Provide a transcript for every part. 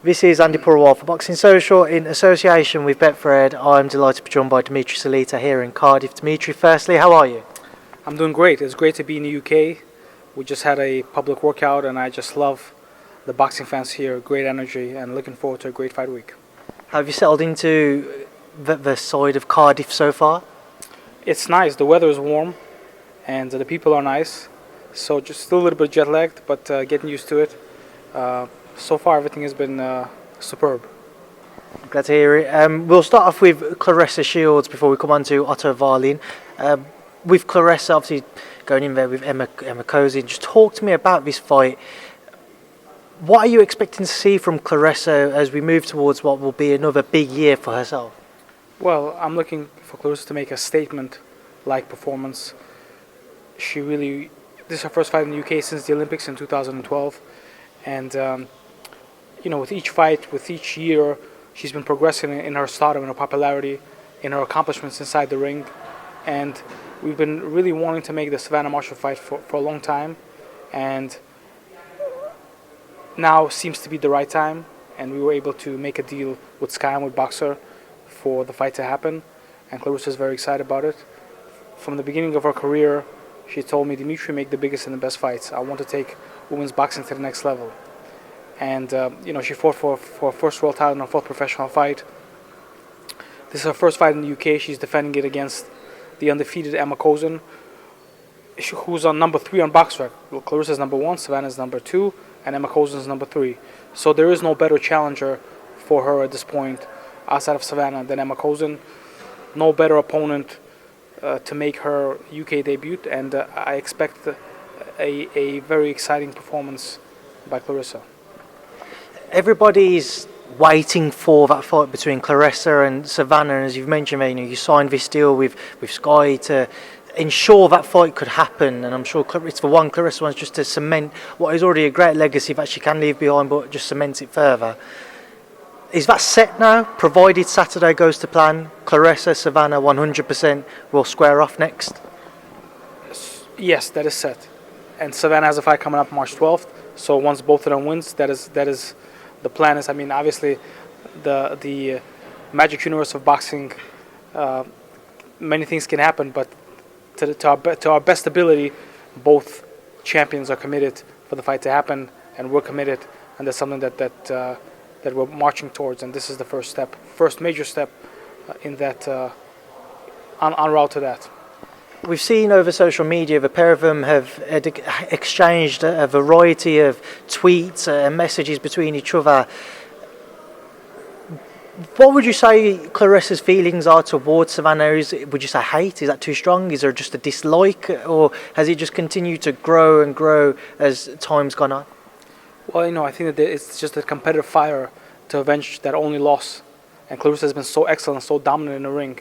This is Andi Purewal for Boxing Social in association with Betfred. I'm delighted to be joined by Dmitry Salita here in Cardiff. Dmitry, firstly, how are you? I'm doing great. It's great to be in the UK. We just had a public workout and I just love the boxing fans here. Great energy and looking forward to a great fight week. Have you settled into the side of Cardiff so far? It's nice. The weather is warm and the people are nice. So just still a little bit jet lagged, but getting used to it. So far everything has been superb. Glad to hear it. We'll start off with Claressa Shields before we come on to Otto Wallin. With Claressa obviously going in there with Emma Kozin, just talk to me about this fight. What are you expecting to see from Claressa as we move towards what will be another big year for herself? Well, I'm looking for Claressa to make a statement-like performance. This is her first fight in the UK since the Olympics in 2012. And with each fight, with each year, she's been progressing in her stardom, in her popularity, in her accomplishments inside the ring. And we've been really wanting to make the Savannah Marshall fight for a long time. And now seems to be the right time. And we were able to make a deal with Sky and with Boxer for the fight to happen. And Claressa is very excited about it. From the beginning of her career, she told me, Dmitry, make the biggest and the best fights. I want to take women's boxing to the next level. And, she fought for her first world title in her fourth professional fight. This is her first fight in the UK. She's defending it against the undefeated Emma Kozin, who's on number 3 on BoxRec. Well, Claressa is number 1, Savannah is number 2, and Emma Kozin is number 3. So there is no better challenger for her at this point outside of Savannah than Emma Kozin. No better opponent to make her UK debut, and I expect a very exciting performance by Claressa. Everybody's waiting for that fight between Claressa and Savannah, and as you've mentioned, you signed this deal with Sky to ensure that fight could happen, and I'm sure it's for one, Claressa wants just to cement what is already a great legacy that she can leave behind, but just cement it further. Is that set now, provided Saturday goes to plan? Claressa, Savannah 100% will square off next? Yes, that is set. And Savannah has a fight coming up March 12th, so once both of them wins, that is the plan. Obviously, the magic universe of boxing, many things can happen, but to our best ability, both champions are committed for the fight to happen, and we're committed, and that's something that we're marching towards, and this is the first major step in that, en route to that. We've seen over social media the pair of them have exchanged a variety of tweets and messages between each other. What would you say Claressa's feelings are towards Savannah? Would you say hate? Is that too strong? Is there just a dislike? Or has it just continued to grow and grow as time's gone on? Well, I think that it's just a competitive fire to avenge that only loss. And Claressa has been so excellent, so dominant in the ring,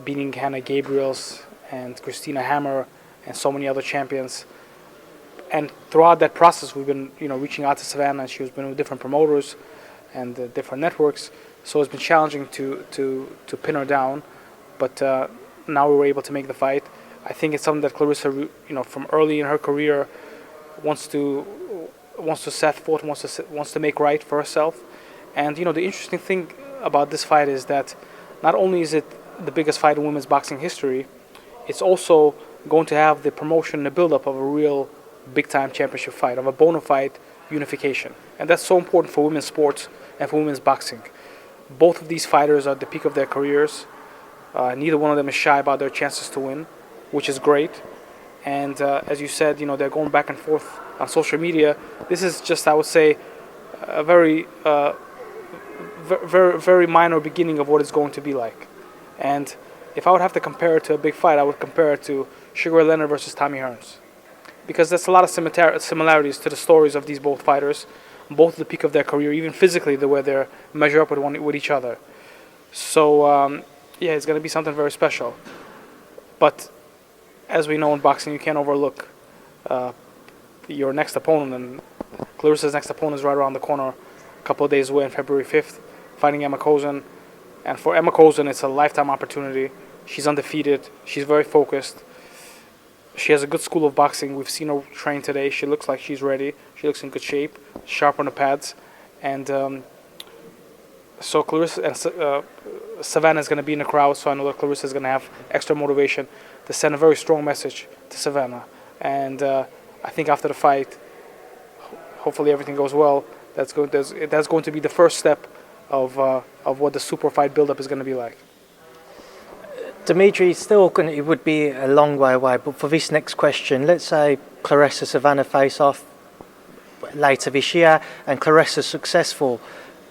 beating Hannah Gabriels and Christina Hammer and so many other champions. And throughout that process, we've been, reaching out to Savannah. She has been with different promoters and different networks. So it's been challenging to pin her down. But now we were able to make the fight. I think it's something that Claressa, from early in her career, wants to set forth, wants to make right for herself. And the interesting thing about this fight is that not only is it the biggest fight in women's boxing history, it's also going to have the promotion and the build-up of a real big-time championship fight, of a bona fide unification. And that's so important for women's sports and for women's boxing. Both of these fighters are at the peak of their careers. Neither one of them is shy about their chances to win, which is great. And as you said, they're going back and forth on social media. This is just, I would say, a very, very, very minor beginning of what it's going to be like. And if I would have to compare it to a big fight, I would compare it to Sugar Leonard versus Tommy Hearns, because there's a lot of similarities to the stories of these both fighters, both at the peak of their career, even physically, the way they measure up with each other. So it's going to be something very special. But as we know in boxing, you can't overlook your next opponent, and Claressa's next opponent is right around the corner, a couple of days away on February 5th, fighting Emma Kozin. And for Emma Kozin, it's a lifetime opportunity. She's undefeated. She's very focused. She has a good school of boxing. We've seen her train today. She looks like she's ready. She looks in good shape, sharp on the pads. And so Clarissa and Savannah is going to be in the crowd, so I know that Clarissa is going to have extra motivation to send a very strong message to Savannah. And I think after the fight, hopefully everything goes well. That's going to be the first step of what the super fight build-up is going to be like. Dmitry, it would be a long way away, but for this next question, let's say Clarissa Savannah face off later this year and Clarissa's successful.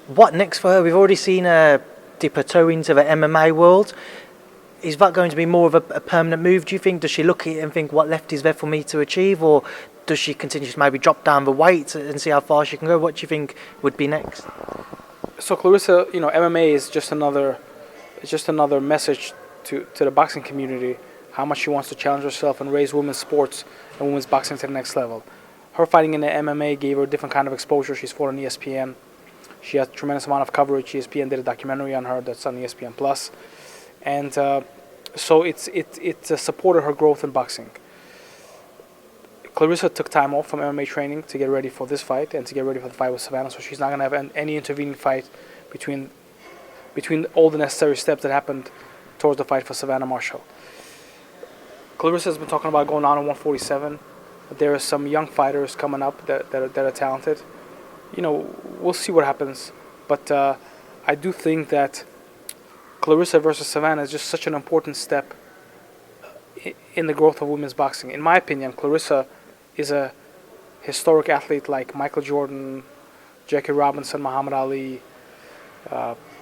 What next for her? We've already seen her dip her toe into the MMA world. Is that going to be more of a permanent move, do you think? Does she look at it and think, what left is there for me to achieve? Or does she continue to maybe drop down the weight and see how far she can go? What do you think would be next? So Clarissa, MMA is just another message to the boxing community, how much she wants to challenge herself and raise women's sports and women's boxing to the next level. Her fighting in the MMA gave her a different kind of exposure. She's fought on ESPN. She has a tremendous amount of coverage. ESPN did a documentary on her that's on ESPN Plus, and so it supported her growth in boxing. Clarissa took time off from MMA training to get ready for this fight and to get ready for the fight with Savannah. So she's not going to have any intervening fight between all the necessary steps that happened towards the fight for Savannah Marshall. Clarissa has been talking about going on at 147. There are some young fighters coming up that are talented. We'll see what happens. But I do think that Clarissa versus Savannah is just such an important step in the growth of women's boxing. In my opinion, Clarissa is a historic athlete like Michael Jordan, Jackie Robinson, Muhammad Ali,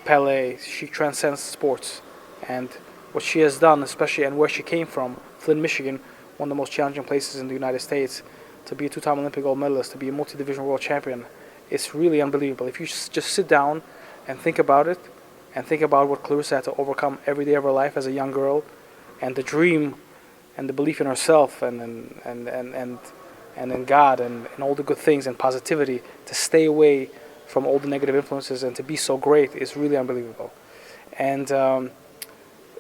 Pele. She transcends sports. And what she has done, especially and where she came from, Flint, Michigan, one of the most challenging places in the United States, to be a two-time Olympic gold medalist, to be a multi-division world champion, it's really unbelievable. If you just sit down and think about it, and think about what Clarissa had to overcome every day of her life as a young girl, and the dream and the belief in herself and in God and all the good things and positivity, to stay away from all the negative influences and to be so great is really unbelievable. And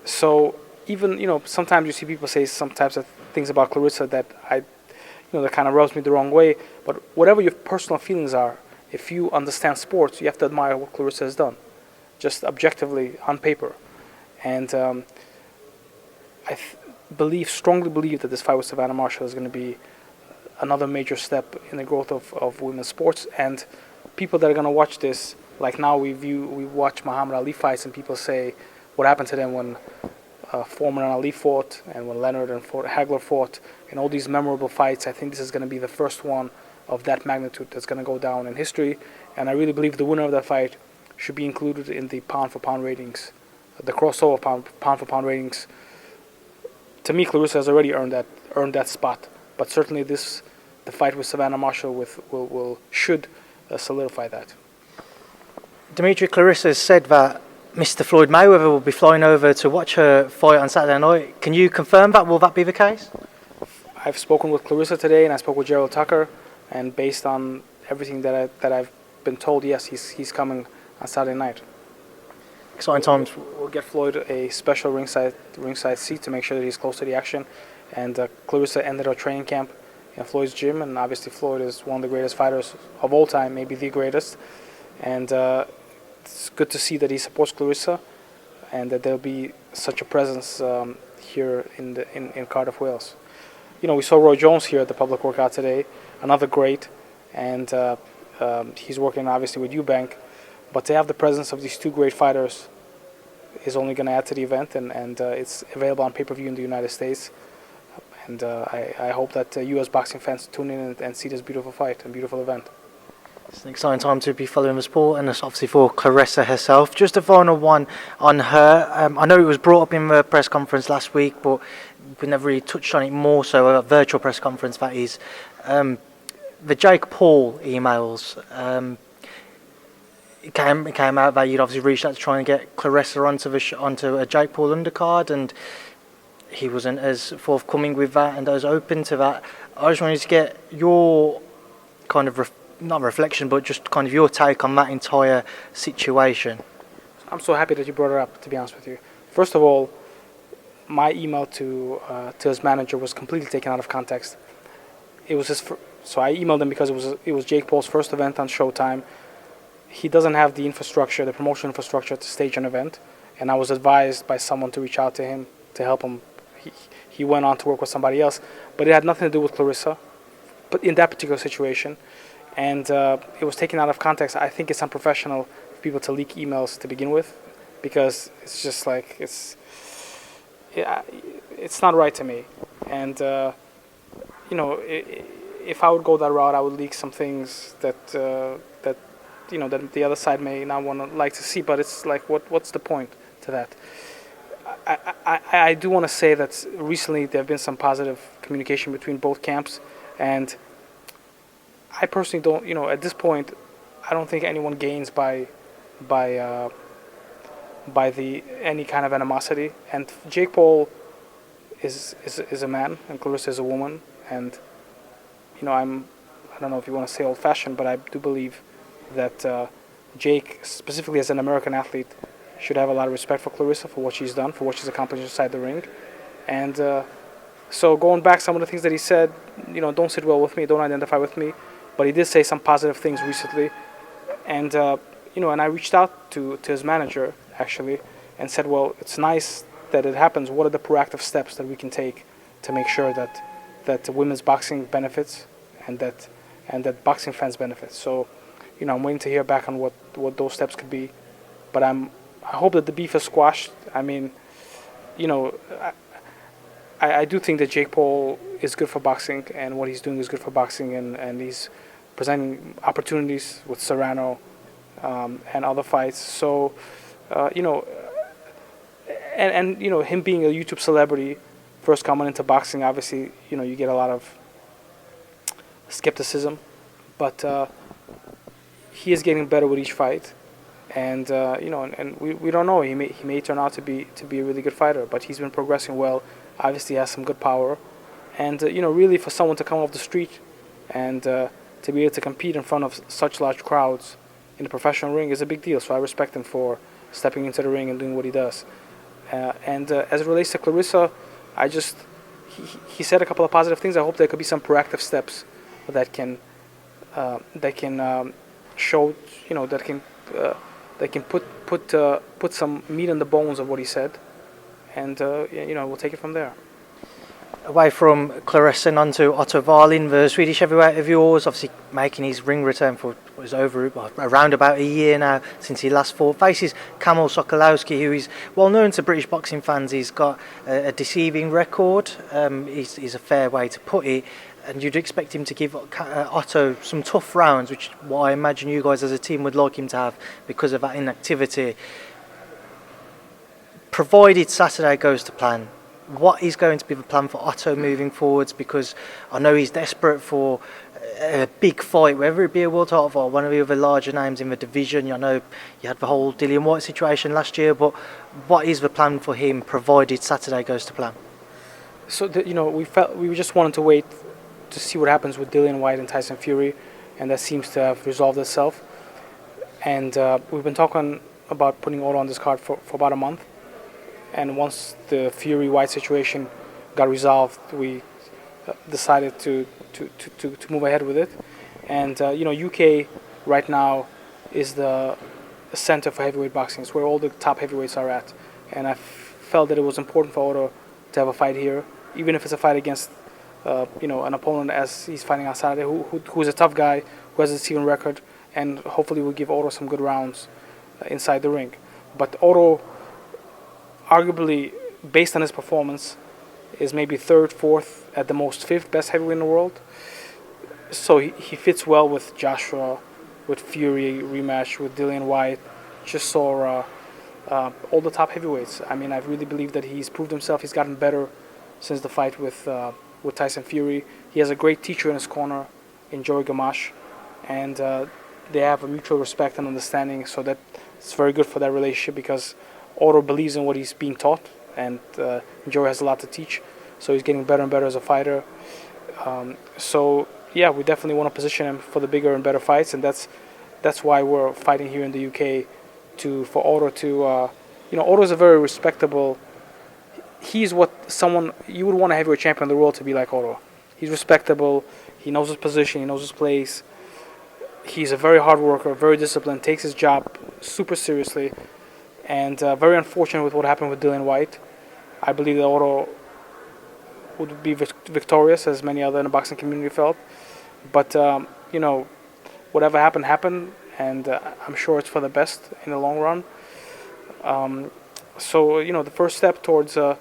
so even, sometimes you see people say some types of things about Clarissa that that kind of rubs me the wrong way. But whatever your personal feelings are, if you understand sports, you have to admire what Clarissa has done, just objectively on paper. And I strongly believe that this fight with Savannah Marshall is going to be another major step in the growth of women's sports. And people that are going to watch this, like now we watch Muhammad Ali fights, and people say what happened to them when Foreman and Ali fought, and when Leonard and Hagler fought, and all these memorable fights. I think this is going to be the first one of that magnitude that's going to go down in history. And I really believe the winner of that fight should be included in the pound-for-pound ratings, the crossover pound-for-pound ratings. To me, Clarissa has already earned that spot. But certainly the fight with Savannah Marshall should solidify that. Dmitry, Clarissa has said that Mr. Floyd Mayweather will be flying over to watch her fight on Saturday night. Can you confirm that? Will that be the case? I've spoken with Clarissa today, and I spoke with Jarrell Tucker, and based on everything that I've been told, yes, he's coming on Saturday night. Exciting times. We'll get Floyd a special ringside seat to make sure that he's close to the action. And Clarissa ended her training camp in Floyd's gym, and obviously Floyd is one of the greatest fighters of all time, maybe the greatest. And it's good to see that he supports Clarissa, and that there'll be such a presence here in Cardiff, Wales. We saw Roy Jones here at the public workout today, another great, and he's working obviously with Eubank. But to have the presence of these two great fighters is only going to add to the event, and it's available on pay-per-view in the United States. And I hope that U.S. boxing fans tune in and see this beautiful fight and beautiful event. It's an exciting time to be following the sport, and it's obviously for Clarissa herself. Just a final one on her. I know it was brought up in the press conference last week, but we never really touched on it more so, a virtual press conference that is. The Jake Paul emails, it came out that you'd obviously reached out to try and get Clarissa onto a Jake Paul undercard, and he wasn't as forthcoming with that and as open to that. I just wanted to get your kind of not reflection, but just kind of your take on that entire situation. I'm so happy that you brought it up, to be honest with you. First of all, my email to his manager was completely taken out of context. It was so I emailed him because it was Jake Paul's first event on Showtime. he doesn't have the infrastructure, the promotion infrastructure to stage an event. And I was advised by someone to reach out to him to help him. He went on to work with somebody else, but it had nothing to do with Clarissa, but in that particular situation. And it was taken out of context. I think it's unprofessional for people to leak emails to begin with, because it's just like, it's not right to me. And, you know, if I would go that route, I would leak some things that you know, that the other side may not like to see. But it's like, what's the point to that? I do want to say that recently there have been some positive communication between both camps, and I personally don't, you know, at this point, I don't think anyone gains by any kind of animosity. And Jake Paul is a man, and Clarissa is a woman, and you know, I don't know if you want to say old-fashioned, but I do believe that Jake, specifically as an American athlete, should have a lot of respect for Clarissa, for what she's done, for what she's accomplished inside the ring. And so going back, some of the things that he said, you know, don't sit well with me, don't identify with me, but he did say some positive things recently. And, you know, and I reached out to his manager, actually, and said, well, it's nice that it happens. What are the proactive steps that we can take to make sure that women's boxing benefits and that boxing fans benefit? So, you know, I'm waiting to hear back on what those steps could be. But I hope that the beef is squashed. I mean, you know, I do think that Jake Paul is good for boxing, and what he's doing is good for boxing, and he's presenting opportunities with Serrano and other fights. So, you know, and you know, him being a YouTube celebrity, first coming into boxing, obviously, you know, you get a lot of skepticism, but he is getting better with each fight. And you know, and we don't know. He may turn out to be a really good fighter, but he's been progressing well. Obviously, he has some good power, and you know, really, for someone to come off the street and to be able to compete in front of such large crowds in the professional ring is a big deal. So I respect him for stepping into the ring and doing what he does. And as it relates to Clarissa, he said a couple of positive things. I hope there could be some proactive steps that can show, you know, that can put some meat on the bones of what he said, and you know, we'll take it from there. Away from Clarissa and onto Otto Wallin, the Swedish heavyweight of yours, obviously making his ring return for what was around about a year now since he last fought. Faces Kamil Sokolowski, who is well known to British boxing fans. He's got a deceiving record, is a fair way to put it. And you'd expect him to give Otto some tough rounds, which what I imagine you guys as a team would like him to have because of that inactivity. Provided Saturday goes to plan, what is going to be the plan for Otto moving forwards? Because I know he's desperate for a big fight, whether it be a world title or one of the other larger names in the division. I know you had the whole Dillian White situation last year, but what is the plan for him provided Saturday goes to plan? So you know, we just wanted to wait to see what happens with Dillian White and Tyson Fury, and that seems to have resolved itself. And we've been talking about putting Otto on this card for about a month. And once the Fury-White situation got resolved, we decided to move ahead with it. And you know, UK right now is the center for heavyweight boxing. It's where all the top heavyweights are at. And I felt that it was important for Otto to have a fight here, even if it's a fight against you know, an opponent as he's fighting on Saturday, who's a tough guy, who has a deceiving record, and hopefully will give Otto some good rounds inside the ring. But Otto, arguably, based on his performance, is maybe third, fourth, at the most fifth best heavyweight in the world. So he fits well with Joshua, with Fury rematch, with Dillian White, Chisora, all the top heavyweights. I mean, I really believe that he's proved himself. He's gotten better since the fight with Tyson Fury. He has a great teacher in his corner, in Joey Gamache, and they have a mutual respect and understanding, so that it's very good for that relationship, because Otto believes in what he's being taught, and Joey has a lot to teach, so he's getting better and better as a fighter. So yeah, we definitely want to position him for the bigger and better fights, and that's why we're fighting here in the UK for Otto to you know, Otto is a very respectable. He's what someone you would want a heavyweight champion in the world to be like Otto. He's respectable. He knows his position. He knows his place. He's a very hard worker, very disciplined, takes his job super seriously, and very unfortunate with what happened with Dillian Whyte. I believe that Otto would be victorious, as many other in the boxing community felt. But, whatever happened, happened, and I'm sure it's for the best in the long run. So, the first step towards a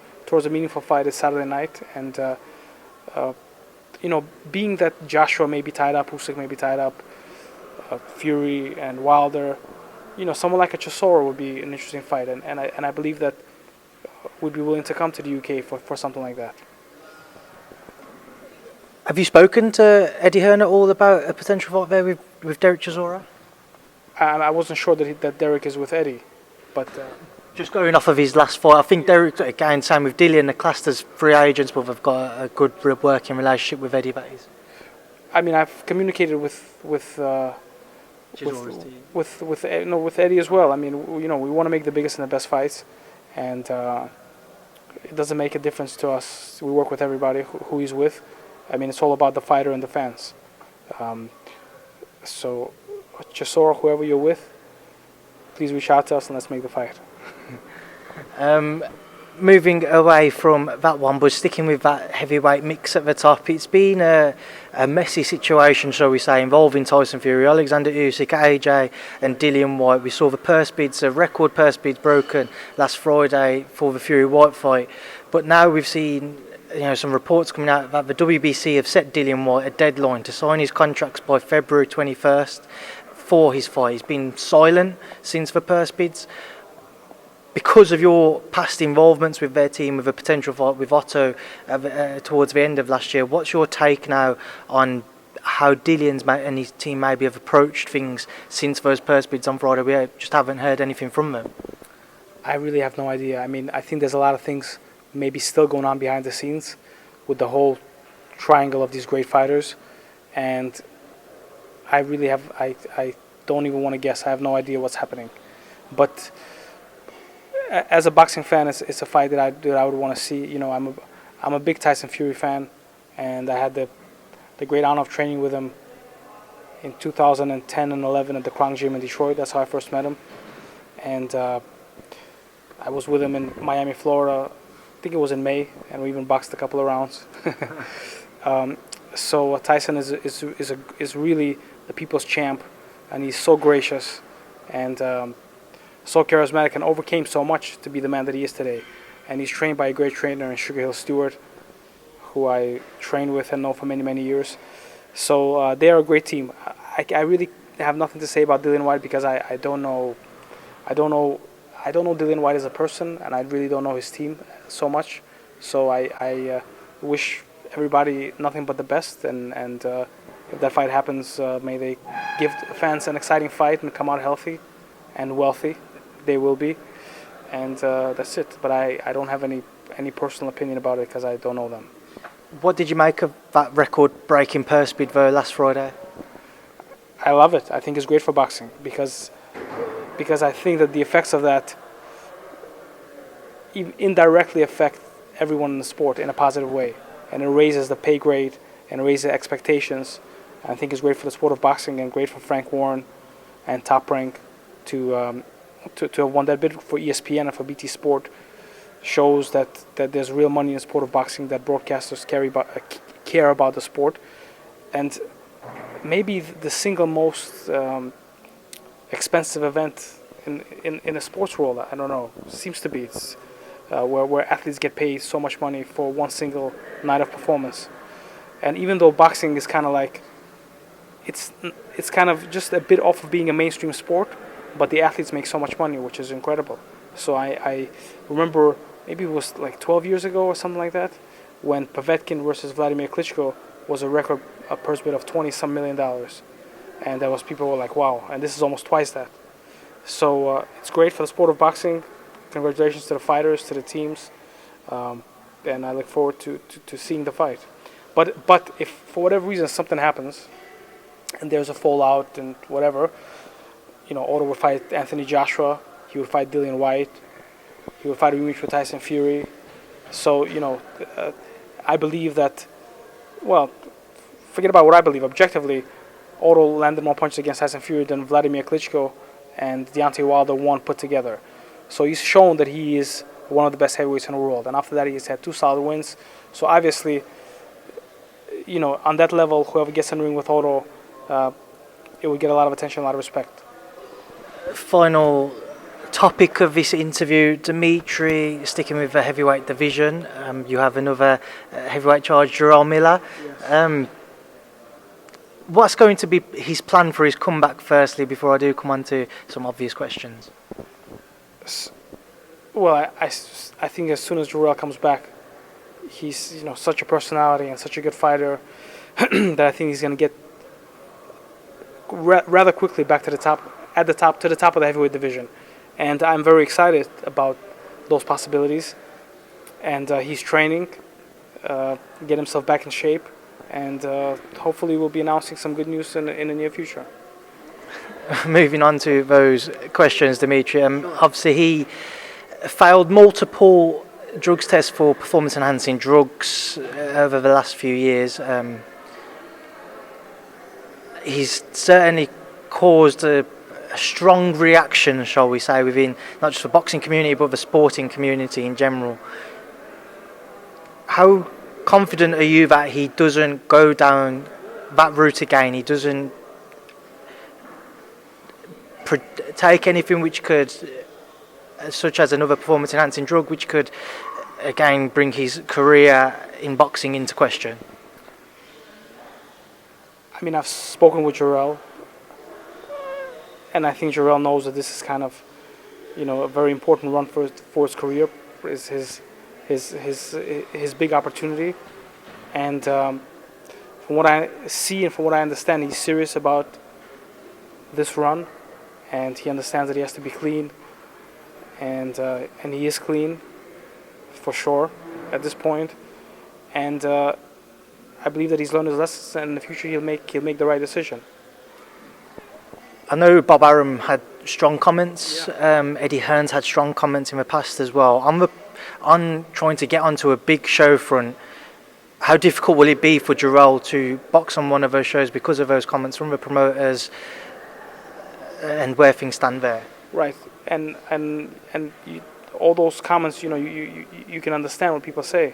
meaningful fight is Saturday night, and, being that Joshua may be tied up, Usyk may be tied up, Fury and Wilder, someone like a Chisora would be an interesting fight, and I believe that would be willing to come to the UK for something like that. Have you spoken to Eddie Hearn at all about a potential fight there with Derek Chisora? I wasn't sure that Derek is with Eddie, but just going off of his last fight, I think Derek, again, same with Dillian, they're classed as free agents, but they've got a good working relationship with Eddie. I mean, I've communicated with Eddie as well. I mean, we want to make the biggest and the best fights, and it doesn't make a difference to us. We work with everybody who he's with. I mean, it's all about the fighter and the fans. So, Chisora, whoever you're with, please reach out to us and let's make the fight. Moving away from that one, but sticking with that heavyweight mix at the top, it's been a messy situation, shall we say, involving Tyson Fury, Alexander Usyk, AJ and Dillian Whyte. We saw the purse bids, record purse bids broken last Friday for the Fury-Whyte fight, but now we've seen some reports coming out that the WBC have set Dillian Whyte a deadline to sign his contracts by February 21st for his fight. He's been silent since the purse bids. Because of your past involvements with their team, with a potential fight with Otto towards the end of last year, what's your take now on how Dillian's and his team maybe have approached things since those purse bids on Friday? We just haven't heard anything from them. I really have no idea. I mean, I think there's a lot of things maybe still going on behind the scenes with the whole triangle of these great fighters, and I really have I don't even want to guess. I have no idea what's happening, but as a boxing fan, it's a fight that I would want to see. I'm a big Tyson Fury fan, and I had the great honor of training with him in 2010 and 11 at the Kronk Gym in Detroit. That's how I first met him, and I was with him in Miami, Florida. I think it was in May, and we even boxed a couple of rounds. So Tyson is really the people's champ, and he's so gracious and so charismatic, and overcame so much to be the man that he is today. And he's trained by a great trainer in Sugar Hill Stewart, who I trained with and know for many, many years. So they are a great team. I really have nothing to say about Dillian Whyte because I don't know Dillian Whyte as a person, and I really don't know his team so much. So I wish everybody nothing but the best, and if that fight happens, may they give fans an exciting fight and come out healthy and wealthy. They will be, and that's it. But I don't have any personal opinion about it because I don't know them. What did you make of that record-breaking purse bid though last Friday? I love it. I think it's great for boxing because I think that the effects of that indirectly affect everyone in the sport in a positive way, and it raises the pay grade and raises the expectations. And I think it's great for the sport of boxing and great for Frank Warren and Top Rank to have won that bid for ESPN and for BT Sport. Shows that there's real money in the sport of boxing, that broadcasters care about the sport, and maybe the single most expensive event in the sports world. I don't know. Seems to be. It's where athletes get paid so much money for one single night of performance. And even though boxing is kind of like, it's kind of just a bit off of being a mainstream sport, but the athletes make so much money, which is incredible. So I remember, maybe it was like 12 years ago or something like that, when Povetkin versus Vladimir Klitschko was a purse bid of $20-some million. And there was people were like, wow, and this is almost twice that. So it's great for the sport of boxing. Congratulations to the fighters, to the teams, and I look forward to seeing the fight. But if for whatever reason something happens, and there's a fallout and whatever, Otto would fight Anthony Joshua, he would fight Dillian Whyte, he would fight a rematch with Tyson Fury. So I believe that, well, forget about what I believe. Objectively, Otto landed more punches against Tyson Fury than Vladimir Klitschko and Deontay Wilder won put together. So he's shown that he is one of the best heavyweights in the world. And after that, he's had 2 solid wins. So obviously, on that level, whoever gets in the ring with Otto, it would get a lot of attention, a lot of respect. Final topic of this interview, Dmitry, sticking with the heavyweight division. You have another heavyweight charge, Jarrell Miller. Yes. What's going to be his plan for his comeback, firstly, before I do come on to some obvious questions? Well, I think as soon as Jarrell comes back, he's such a personality and such a good fighter that I think he's going to get rather quickly back to the top of the heavyweight division. And I'm very excited about those possibilities. And he's training, get himself back in shape. And hopefully we'll be announcing some good news in the near future. Moving on to those questions, Dmitry. Obviously, he failed multiple drugs tests for performance-enhancing drugs over the last few years. He's certainly caused a strong reaction, shall we say, within not just the boxing community but the sporting community in general. How confident are you that he doesn't go down that route again? He doesn't take anything which could, such as another performance-enhancing drug, which could again bring his career in boxing into question? I mean, I've spoken with Jarrell, and I think Jarrell knows that this is kind of, a very important run for his career. Is his big opportunity, and from what I see and from what I understand, he's serious about this run, and he understands that he has to be clean, and he is clean, for sure, at this point, and I believe that he's learned his lessons, and in the future he'll make the right decision. I know Bob Arum had strong comments. Eddie Hearn's had strong comments in the past as well. On trying to get onto a big show front, how difficult will it be for Jarrell to box on one of those shows because of those comments from the promoters and where things stand there? Right, and all those comments, you can understand what people say.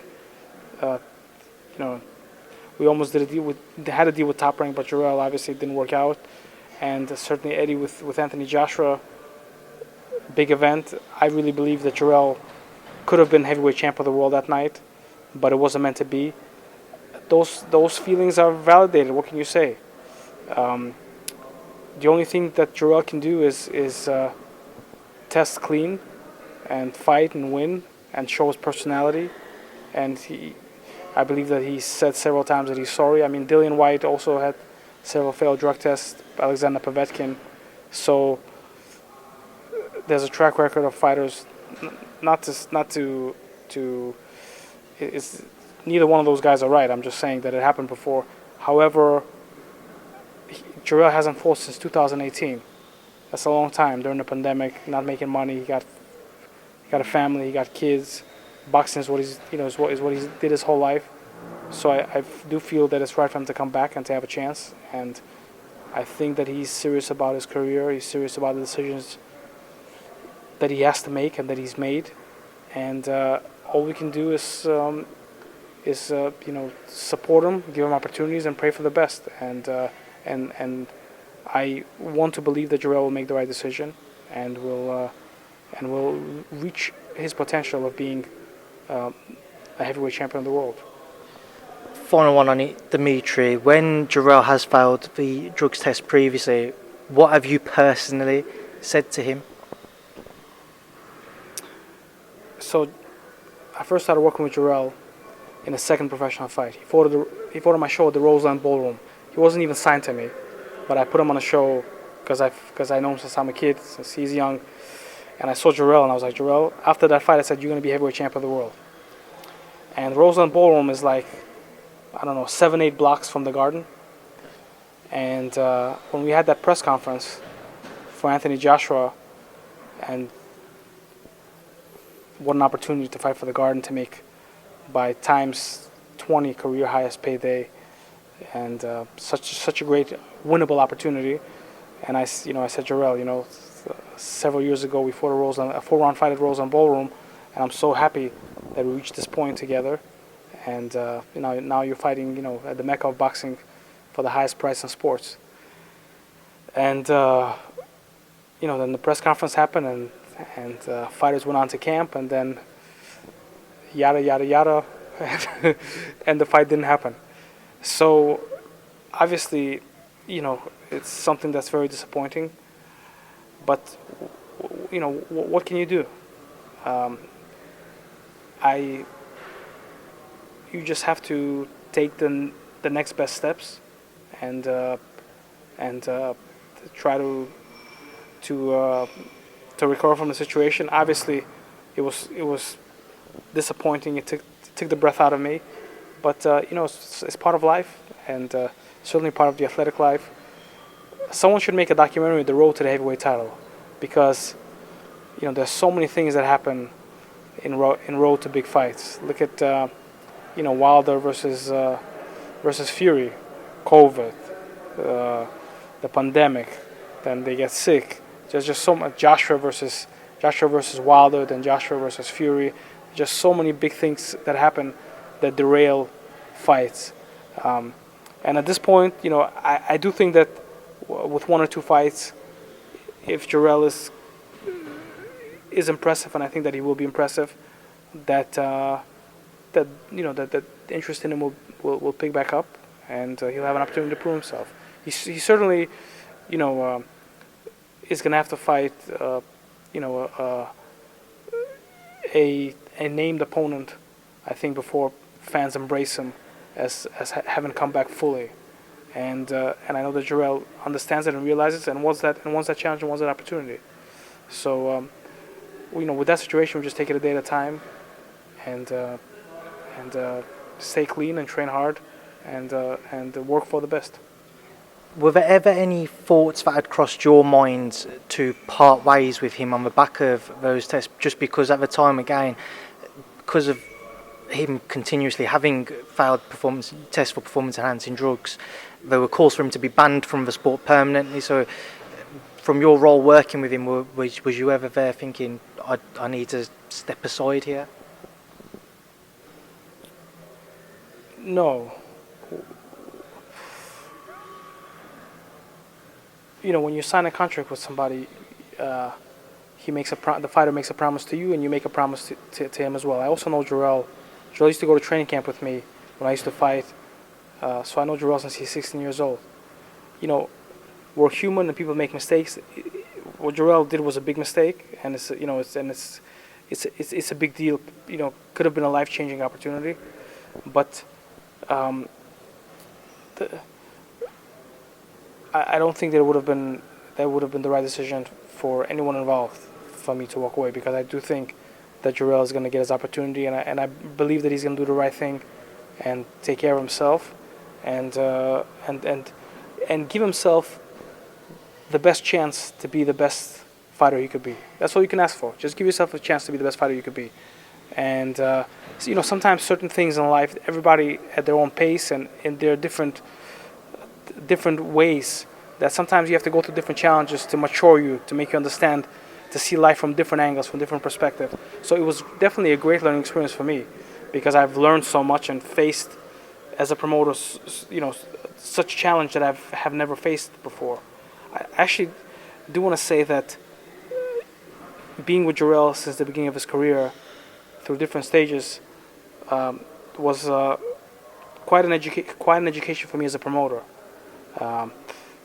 We almost had a deal with Top Rank, but Jarrell obviously didn't work out, and certainly Eddie with Anthony Joshua, big event. I really believe that Jarrell could have been heavyweight champ of the world that night, but it wasn't meant to be. Those feelings are validated. What can you say? The only thing that Jarrell can do is test clean, and fight and win, and show his personality. And I believe that he said several times that he's sorry. I mean, Dillian White also had several failed drug tests. Alexander Povetkin. So there's a track record of fighters. It's neither one of those guys are right. I'm just saying that it happened before. However, Jarrell hasn't fought since 2018. That's a long time during the pandemic, not making money. He got a family, he got kids. Boxing is what he's is what he did his whole life. So I do feel that it's right for him to come back and to have a chance. And I think that he's serious about his career. He's serious about the decisions that he has to make and that he's made, and all we can do is support him, give him opportunities, and pray for the best. And I want to believe that Jarrell will make the right decision and will reach his potential of being a heavyweight champion of the world. Final one on it, Dmitry. When Jarrell has failed the drugs test previously, what have you personally said to him? So, I first started working with Jarrell in a second professional fight. He fought on my show at the Roseland Ballroom. He wasn't even signed to me, but I put him on a show because I know him since I'm a kid, since he's young. And I saw Jarrell, and I was like, Jarrell, after that fight, I said, you're going to be heavyweight champ of the world. And Roseland Ballroom is like, 7-8 blocks from the Garden. And when we had that press conference for Anthony Joshua, and what an opportunity to fight for the Garden, to make by times 20 career highest payday. and such a great winnable opportunity. And I said, Jarrell, several years ago we fought a 4-round fight at Rose on Ballroom, and I'm so happy that we reached this point together. And now you're fighting, at the mecca of boxing, for the highest price in sports. And then the press conference happened, and fighters went on to camp, and then yada yada yada, and the fight didn't happen. So obviously, it's something that's very disappointing. But what can you do? You just have to take the next best steps, and try to recover from the situation. Obviously, it was disappointing. It took the breath out of me, but it's part of life, and certainly part of the athletic life. Someone should make a documentary, The Road to the Heavyweight Title, because there's so many things that happen in road to big fights. Look at Wilder versus Fury, COVID, the pandemic, then they get sick. There's just so much. Joshua versus Wilder, then Joshua versus Fury. Just so many big things that happen that derail fights. And at this point, I do think that with 1 or 2 fights, if Jarrell is impressive, and I think that he will be impressive, that interest in him will pick back up, and he'll have an opportunity to prove himself. He certainly, is going to have to fight, a named opponent, I think, before fans embrace him as having come back fully. And I know that Jarrell understands it and realizes it, and wants that challenge and wants that opportunity. So, with that situation, we just take it a day at a time, and stay clean and train hard, and work for the best. Were there ever any thoughts that had crossed your mind to part ways with him on the back of those tests? Just because at the time, again, because of him continuously having failed tests for performance-enhancing drugs, there were calls for him to be banned from the sport permanently. So, from your role working with him, was you ever there thinking, I need to step aside here? No. When you sign a contract with somebody, the fighter makes a promise to you, and you make a promise to him as well. I also know Jarrell. Jarrell used to go to training camp with me when I used to fight, so I know Jarrell since he's 16 years old. We're human and people make mistakes. What Jarrell did was a big mistake, and it's a big deal. Could have been a life-changing opportunity, but I don't think that would have been the right decision for anyone involved for me to walk away, because I do think that Jarrell is going to get his opportunity, and I believe that he's going to do the right thing and take care of himself, and give himself the best chance to be the best fighter he could be. That's all you can ask for. Just give yourself a chance to be the best fighter you could be. And sometimes certain things in life, everybody at their own pace, and there are different ways that sometimes you have to go through different challenges to mature you, to make you understand, to see life from different angles, from different perspectives. So it was definitely a great learning experience for me, because I've learned so much and faced, as a promoter, such a challenge that I have never faced before. I actually do want to say that being with Jarrell since the beginning of his career, through different stages, was quite an education for me as a promoter,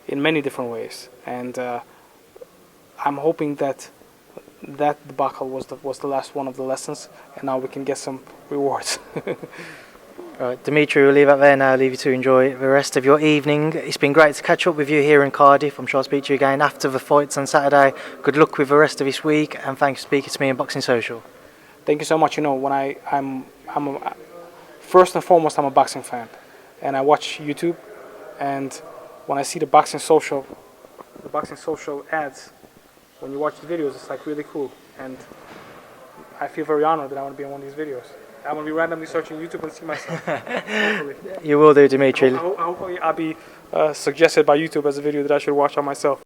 in many different ways. And I'm hoping that debacle was the last one of the lessons, and now we can get some rewards. Right, Dmitry, we'll leave it there now. I'll leave you to enjoy the rest of your evening. It's been great to catch up with you here in Cardiff. I'm sure I'll speak to you again after the fights on Saturday. Good luck with the rest of this week, and thanks for speaking to me in Boxing Social. Thank you so much. When first and foremost, I'm a boxing fan, and I watch YouTube, and when I see the Boxing Social ads, when you watch the videos, it's like really cool, and I feel very honored that I want to be in one of these videos. I'm gonna be randomly searching YouTube and see myself. Hopefully. You will do, Dmitry. Hopefully I'll be suggested by YouTube as a video that I should watch on myself.